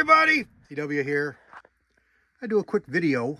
everybody, CW here. I do a quick video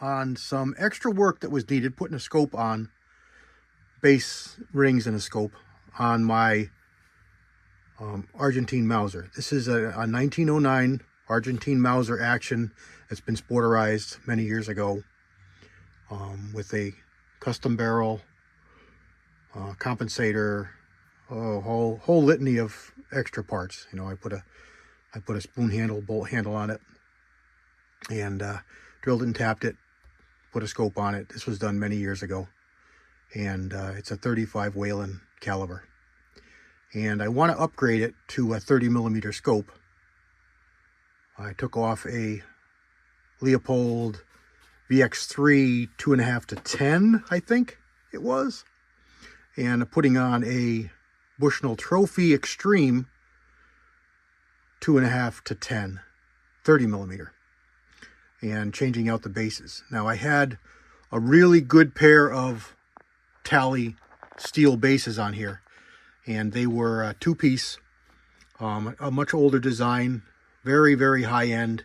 on some extra work that was needed putting a scope on, base rings and a scope on my Argentine Mauser. This is a 1909 Argentine Mauser action that's been sporterized many years ago with a custom barrel, compensator, a whole litany of extra parts. You know, I put a spoon handle, bolt handle on it, and drilled it and tapped it, put a scope on it. This was done many years ago, and it's a 35 Whelen caliber. And I want to upgrade it to a 30 millimeter scope. I took off a Leopold VX3 2.5 to 10, I think it was, and putting on a Bushnell Trophy Extreme 2.5 to 10, 30 millimeter, and changing out the bases. Now I had a really good pair of Talley steel bases on here, and they were a two-piece, a much older design, very, very high-end.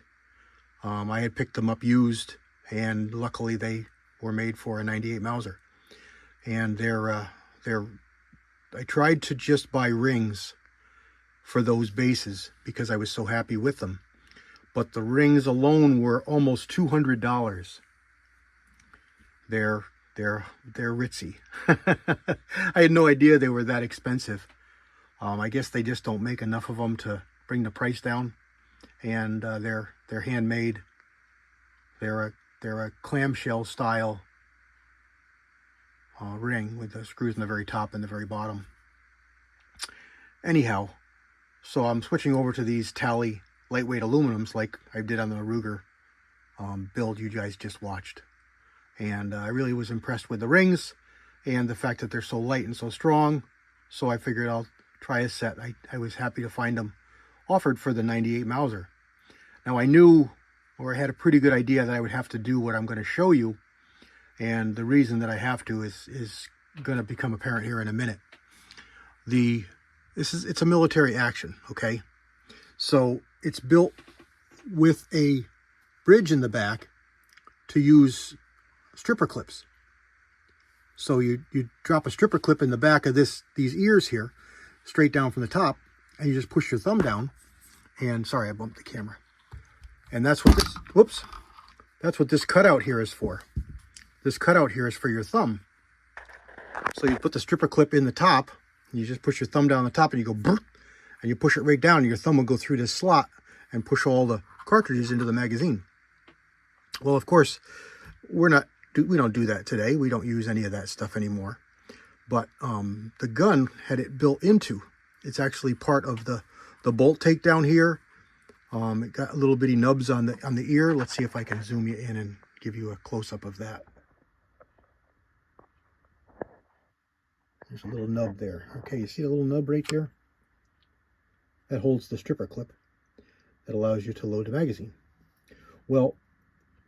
I had picked them up used, and luckily they were made for a 98 Mauser. And I tried to just buy rings for those bases because I was so happy with them, but the rings alone were almost $200. They're ritzy. I had no idea they were that expensive. I guess they just don't make enough of them to bring the price down, and they're handmade. They're a clamshell style ring with the screws in the very top and the very bottom. Anyhow, so I'm switching over to these Talley lightweight aluminums like I did on the Ruger build you guys just watched. And I really was impressed with the rings and the fact that they're so light and so strong. So I figured I'll try a set. I was happy to find them offered for the 98 Mauser. Now I knew, or I had a pretty good idea, that I would have to do what I'm going to show you. And the reason that I have to is going to become apparent here in a minute. It's a military action, okay? So it's built with a bridge in the back to use stripper clips. So you drop a stripper clip in the back of these ears here, straight down from the top, and you just push your thumb down. And sorry, I bumped the camera. And that's what this cutout here is for. This cutout here is for your thumb. So you put the stripper clip in the top, and you just push your thumb down the top, and you go burp, and you push it right down, and your thumb will go through this slot and push all the cartridges into the magazine. Well, of course, we don't do that today. We don't use any of that stuff anymore. But the gun had it built into. It's actually part of the bolt takedown here. It got little bitty nubs on the ear. Let's see if I can zoom you in and give you a close-up of that. There's a little nub there. Okay, you see the little nub right there? That holds the stripper clip that allows you to load the magazine. Well,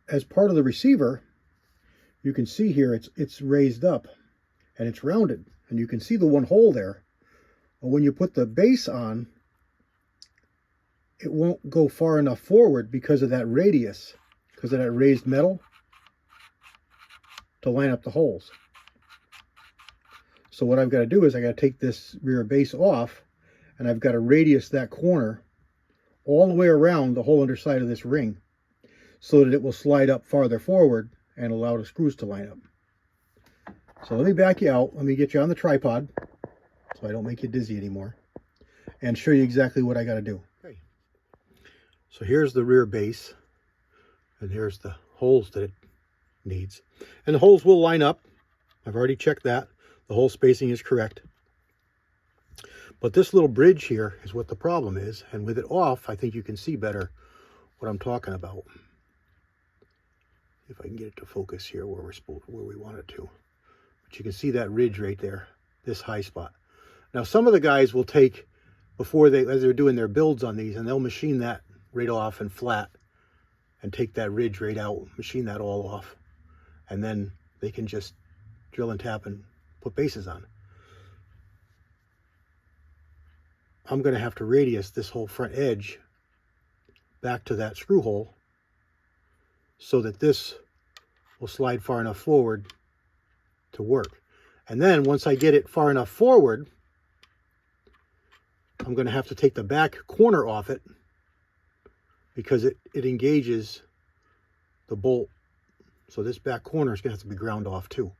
as part of the receiver, you can see here it's raised up and it's rounded, and you can see the one hole there. But when you put the base on, it won't go far enough forward because of that radius, because of that raised metal, to line up the holes. So what I've got to do is I got to take this rear base off, and I've got to radius that corner all the way around the whole underside of this ring so that it will slide up farther forward and allow the screws to line up. So let me back you out. Let me get you on the tripod so I don't make you dizzy anymore, and show you exactly what I got to do. Okay. So here's the rear base, and here's the holes that it needs. And the holes will line up. I've already checked that. The hole spacing is correct. But this little bridge here is what the problem is. And with it off, I think you can see better what I'm talking about. If I can get it to focus here where we want it to. But you can see that ridge right there, this high spot. Now some of the guys will take, as they're doing their builds on these, and they'll machine that right off and flat and take that ridge right out, machine that all off. And then they can just drill and tap and put bases on. I'm going to have to radius this whole front edge back to that screw hole so that this will slide far enough forward to work. And then once I get it far enough forward, I'm going to have to take the back corner off it because it engages the bolt. So this back corner is going to have to be ground off too.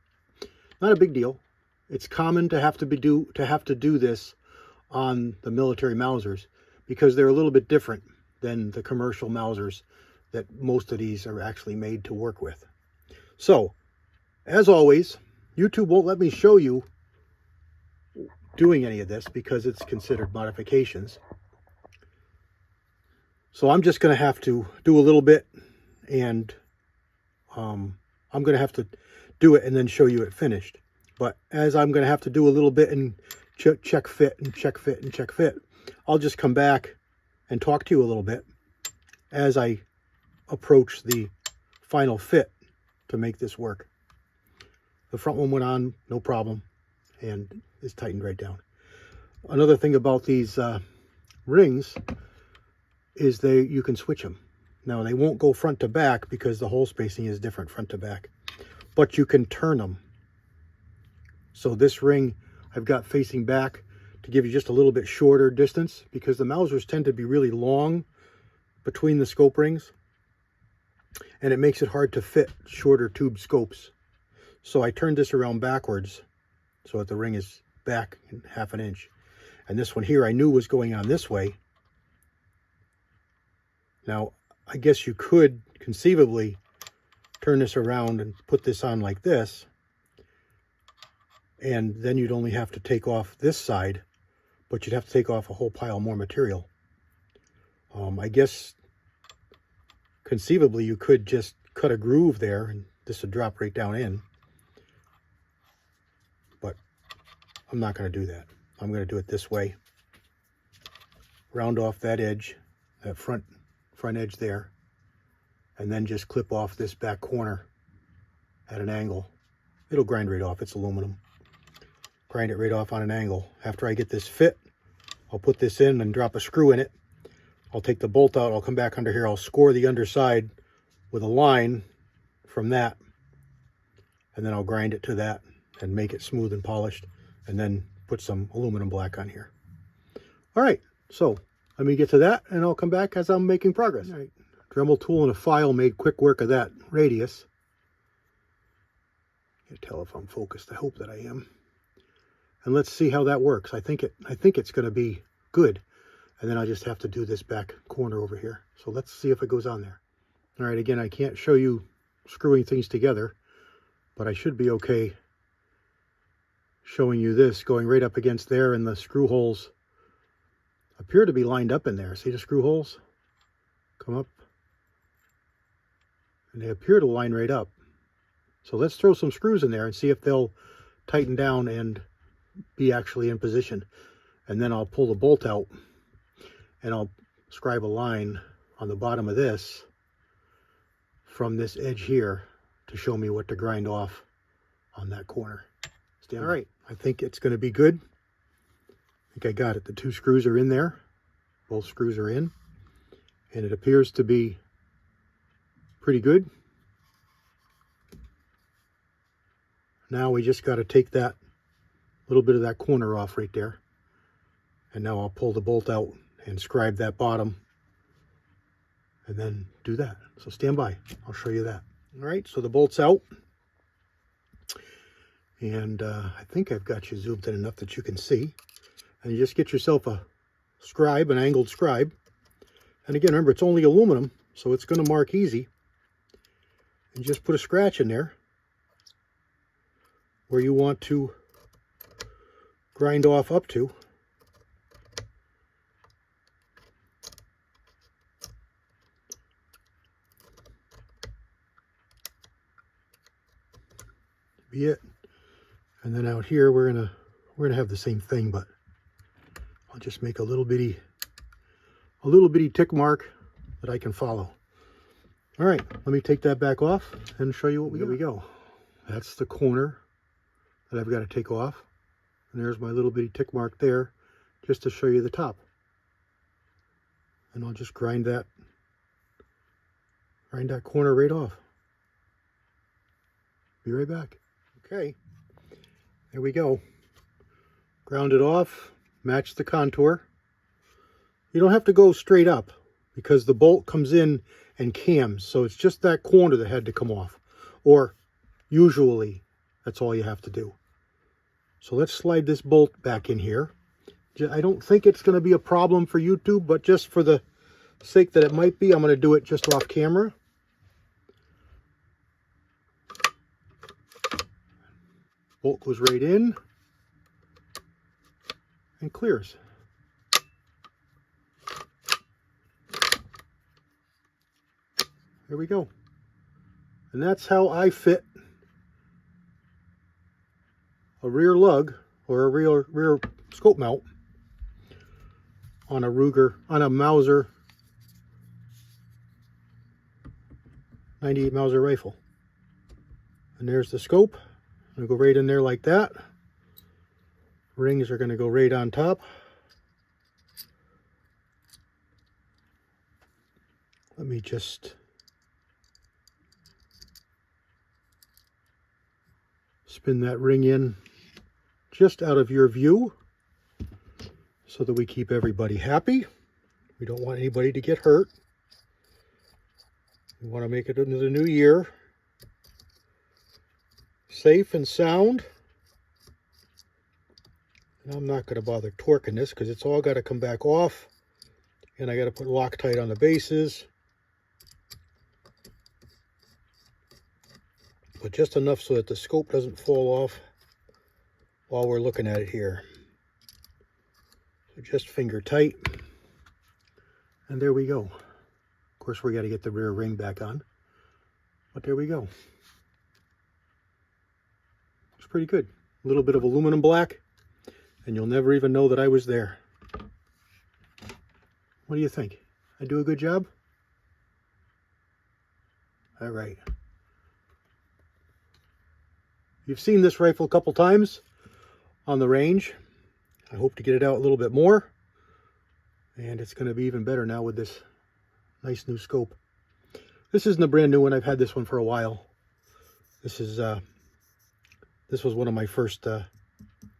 Not a big deal. It's common to have to do this on the military Mausers because they're a little bit different than the commercial Mausers that most of these are actually made to work with. So, as always, YouTube won't let me show you doing any of this because it's considered modifications. So I'm just going to have to do a little bit, and I'm going to have to do it and then show you it finished. But as I'm going to have to do a little bit and check fit and check fit and check fit, I'll just come back and talk to you a little bit as I approach the final fit to make this work. The front one went on, no problem, and is tightened right down. Another thing about these rings is you can switch them. Now they won't go front to back because the hole spacing is different front to back, but you can turn them. So this ring I've got facing back to give you just a little bit shorter distance because the Mausers tend to be really long between the scope rings, and it makes it hard to fit shorter tube scopes. So I turned this around backwards so that the ring is back in ½ an inch. And this one here I knew was going on this way. Now, I guess you could conceivably turn this around and put this on like this, and then you'd only have to take off this side, but you'd have to take off a whole pile more material. I guess conceivably you could just cut a groove there and this would drop right down in, but I'm not going to do that. I'm going to do it this way. Round off that edge, that front edge there, and then just clip off this back corner at an angle. It'll grind right off. It's aluminum. Grind it right off on an angle. After I get this fit, I'll put this in and drop a screw in it. I'll take the bolt out. I'll come back under here. I'll score the underside with a line from that, and then I'll grind it to that and make it smooth and polished, and then put some aluminum black on here. All right, so let me get to that, and I'll come back as I'm making progress. All right, Dremel tool and a file made quick work of that radius. Can't tell if I'm focused. I hope that I am. And let's see how that works. I think it's going to be good. And then I just have to do this back corner over here. So let's see if it goes on there. All right, again, I can't show you screwing things together, but I should be okay showing you this going right up against there, and the screw holes appear to be lined up in there. See the screw holes come up, and they appear to line right up. So let's throw some screws in there and see if they'll tighten down and be actually in position. And then I'll pull the bolt out and I'll scribe a line on the bottom of this from this edge here to show me what to grind off on that corner. All right, I think it's going to be good. I think I got it. The two screws are in there. Both screws are in, and it appears to be pretty good. Now we just got to take that little bit of that corner off right there, and now I'll pull the bolt out and scribe that bottom and then do that. So stand by, I'll show you that. All right, so the bolt's out, and I think I've got you zoomed in enough that you can see. And you just get yourself a scribe, an angled scribe, and again, remember, it's only aluminum, so it's going to mark easy. And just put a scratch in there where you want to grind off up to. Be it. And then out here we're gonna have the same thing, but I'll just make a little bitty tick mark that I can follow. All right, let me take that back off and show you what we got. Here we go. That's the corner that I've got to take off. And there's my little bitty tick mark there, just to show you the top. And I'll just grind that Grind that corner right off. Be right back. Okay, there we go. Ground it off, match the contour. You don't have to go straight up because the bolt comes in and cams, so it's just that corner that had to come off. Or usually that's all you have to do. So let's slide this bolt back in here. I don't think it's going to be a problem for YouTube, but just for the sake that it might be, I'm going to do it just off camera. Bolt goes right in and clears. There we go. And that's how I fit a rear lug or a rear scope mount on a Mauser 98 Mauser rifle. And there's the scope. I'm going to go right in there like that. Rings are going to go right on top. Let me just spin that ring in just out of your view so that we keep everybody happy. We don't want anybody to get hurt. We want to make it into the new year safe and sound. And I'm not going to bother torquing this because it's all got to come back off, and I got to put Loctite on the bases, but just enough so that the scope doesn't fall off while we're looking at it here. So just finger tight, and there we go. Of course, we got to get the rear ring back on, but there we go. It's pretty good. A little bit of aluminum black, and you'll never even know that I was there. What do you think? I do a good job? All right. You've seen this rifle a couple times on the range. I hope to get it out a little bit more, and it's going to be even better now with this nice new scope. This isn't a brand new one. I've had this one for a while. This was one of my first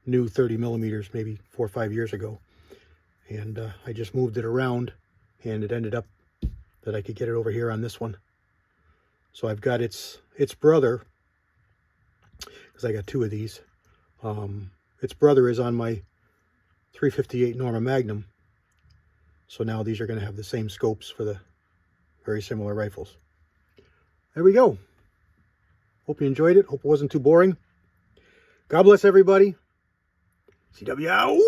new 30 millimeters, maybe 4 or 5 years ago, and I just moved it around, and it ended up that I could get it over here on this one. So I've got its brother, because I got 2 of these. Its brother is on my 358 Norma Magnum, so now these are going to have the same scopes for the very similar rifles. There we go. Hope you enjoyed it. Hope it wasn't too boring. God bless everybody. CW out.